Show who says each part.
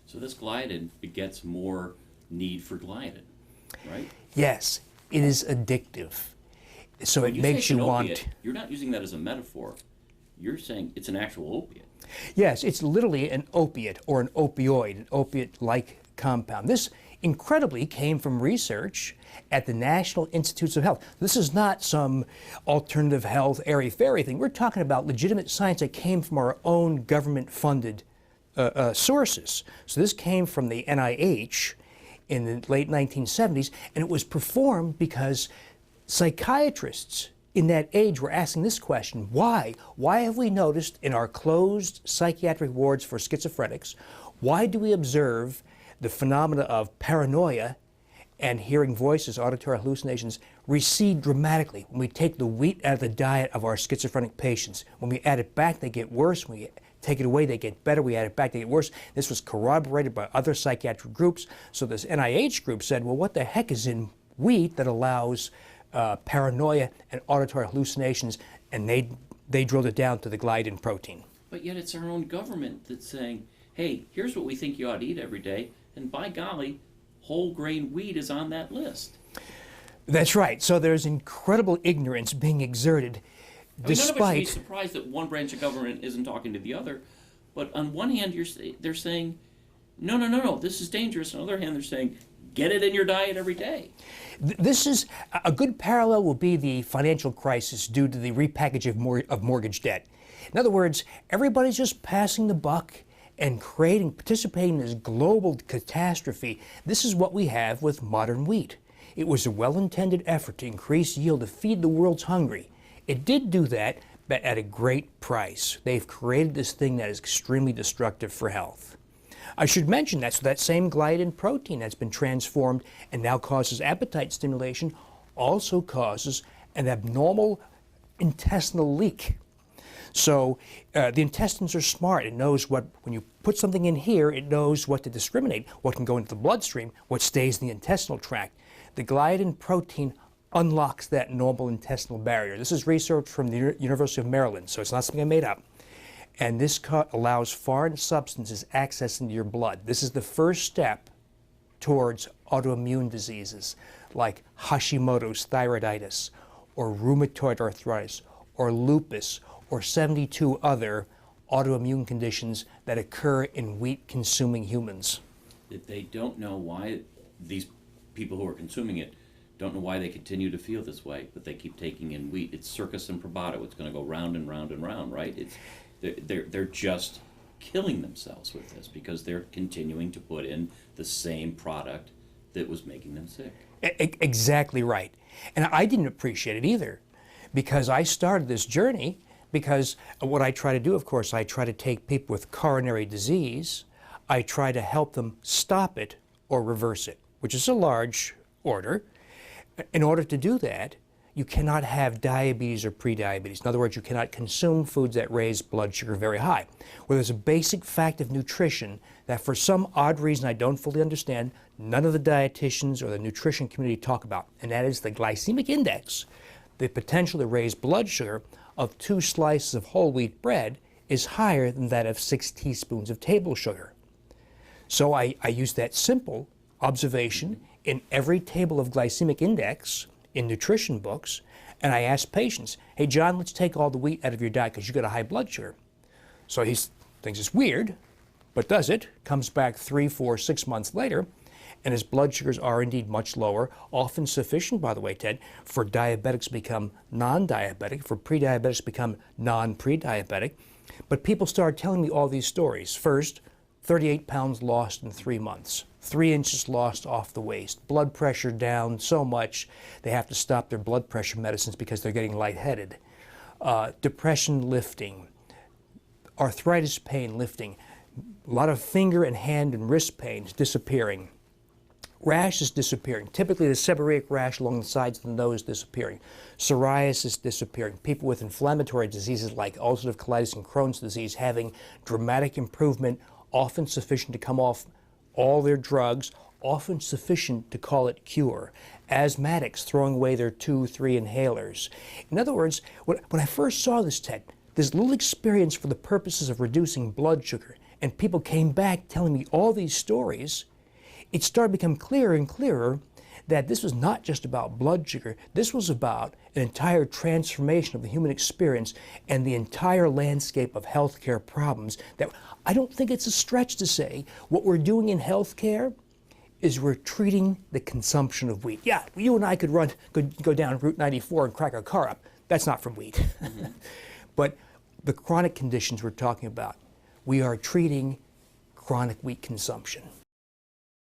Speaker 1: So this gliadin begets more need for gliadin, right?
Speaker 2: Yes, it is addictive. So
Speaker 1: When
Speaker 2: it
Speaker 1: you say
Speaker 2: makes
Speaker 1: it's
Speaker 2: you
Speaker 1: an
Speaker 2: want...
Speaker 1: opiate, you're not using that as a metaphor. You're saying it's an actual opiate.
Speaker 2: Yes, it's literally an opiate or an opioid, an opiate-like compound. This incredibly came from research at the National Institutes of Health. This is not some alternative health airy-fairy thing. We're talking about legitimate science that came from our own government-funded sources. So this came from the NIH in the late 1970s, and it was performed because psychiatrists in that age were asking this question: why? Why have we noticed in our closed psychiatric wards for schizophrenics, why do we observe the phenomena of paranoia and hearing voices, auditory hallucinations, recede dramatically when we take the wheat out of the diet of our schizophrenic patients? When we add it back, they get worse. When we take it away, they get better. We add it back, they get worse. This was corroborated by other psychiatric groups. So this NIH group said, well, what the heck is in wheat that allows paranoia and auditory hallucinations? And they drilled it down to the gliadin protein.
Speaker 1: But yet it's our own government that's saying, hey, here's what we think you ought to eat every day, and by golly, whole grain wheat is on that list.
Speaker 2: That's right. So there's incredible ignorance being exerted despite...
Speaker 1: None of us should be surprised that one branch of government isn't talking to the other, but on one hand, they're saying, no, this is dangerous. On the other hand, they're saying, get it in your diet every day.
Speaker 2: This is a good parallel will be the financial crisis due to the repackaging of mortgage debt. In other words, everybody's just passing the buck and participating in this global catastrophe. This is what we have with modern wheat. It was a well-intended effort to increase yield to feed the world's hungry. It did do that, but at a great price. They've created this thing that is extremely destructive for health. I should mention that, so that same gliadin protein that's been transformed and now causes appetite stimulation also causes an abnormal intestinal leak. So the intestines are smart. It knows what, when you put something in here, it knows what to discriminate, what can go into the bloodstream, what stays in the intestinal tract. The gliadin protein unlocks that normal intestinal barrier. This is research from the University of Maryland, so it's not something I made up. And this allows foreign substances access into your blood. This is the first step towards autoimmune diseases like Hashimoto's thyroiditis, or rheumatoid arthritis, or lupus, or 72 other autoimmune conditions that occur in wheat-consuming humans.
Speaker 1: That they don't know why these people who are consuming it don't know why they continue to feel this way, but they keep taking in wheat. It's circus and bravado. It's going to go round and round and round, right? They're just killing themselves with this because they're continuing to put in the same product that was making them sick.
Speaker 2: Exactly right. And I didn't appreciate it either, because I started this journey because what I try to do, of course, I try to take people with coronary disease, I try to help them stop it or reverse it, which is a large order. In order to do that, you cannot have diabetes or prediabetes. In other words, you cannot consume foods that raise blood sugar very high. Well, there's a basic fact of nutrition that for some odd reason I don't fully understand, none of the dietitians or the nutrition community talk about, and that is the glycemic index. The potential to raise blood sugar of 2 slices of whole wheat bread is higher than that of 6 teaspoons of table sugar. So I use that simple observation in every table of glycemic index in nutrition books, and I ask patients, hey John, let's take all the wheat out of your diet because you got a high blood sugar. So he thinks it's weird, but does it, comes back 3, 4, 6 months later, and his blood sugars are indeed much lower, often sufficient, by the way, Ted, for diabetics to become non-diabetic, for pre-diabetics to become non-pre-diabetic. But people started telling me all these stories. First, 38 pounds lost in 3 months, 3 inches lost off the waist, blood pressure down so much they have to stop their blood pressure medicines because they're getting lightheaded, depression lifting, arthritis pain lifting, a lot of finger and hand and wrist pains disappearing, rash is disappearing, typically the seborrheic rash along the sides of the nose disappearing, psoriasis disappearing, people with inflammatory diseases like ulcerative colitis and Crohn's disease having dramatic improvement, often sufficient to come off all their drugs, often sufficient to call it cure. Asthmatics throwing away their 2, 3 inhalers. In other words, when I first saw this, Ted, this little experience for the purposes of reducing blood sugar and people came back telling me all these stories, it started to become clearer and clearer that this was not just about blood sugar. This was about an entire transformation of the human experience and the entire landscape of healthcare problems. That I don't think it's a stretch to say what we're doing in healthcare is we're treating the consumption of wheat. Yeah, you and I could go down Route 94 and crack a car up. That's not from wheat. But the chronic conditions we're talking about, we are treating chronic wheat consumption.